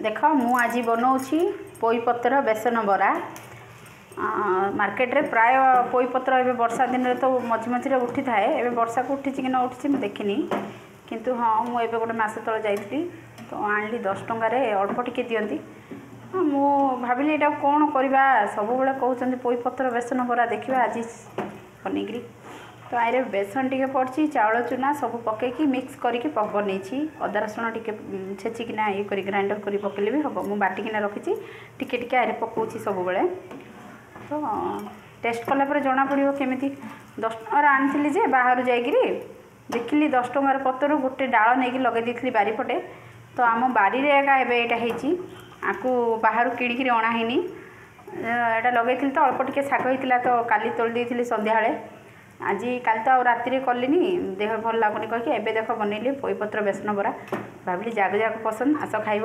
देख मु आज बनाऊँगी पोईपत्र बेसन बरा। मार्केट रे प्राय पोईपत्र ए वर्षा दिन में तो मझी मझे उठी थाए। ए वर्षा को उठी कि न उठी देखनी किंतु हाँ मुझे गोटे मस तले जाइली तो आनली 10 टंकार अल्प टिके दियंती। मु भाविली एटा कौन करवा सब बेले कहते पोईपत्र बेसन बरा देखा आज बनेगी। तो आए बेसन टी पड़ी चाउल चूना सब पकईकि मिक्स करके बनई अदा रसुण टी छेचिकिना ये कर ग्राइंडर कर पकेले भी हम मुझे बाटिकिना रखी टिके आए पकाऊँगी सब बेले। तो टेस्ट कलापर जना पड़ो केमी 10 टंकार आनी जे बाहर जाकि देखिली 10 टंकार पतर गोटे डाल नहीं लगे दी बारीपटे। तो आम बारी एटा आपको बाहर किणिकी अणाहीनी एटा लगे तो अल्प टिके शाग होता तो काली तोली देती संध्या आज काली तो राति कलिनी देह भल लगुनि कहीकि एबे देख बनइली पोईपत्र बेसन बरा। भाविली जाग जाग पसंद आस खाइब।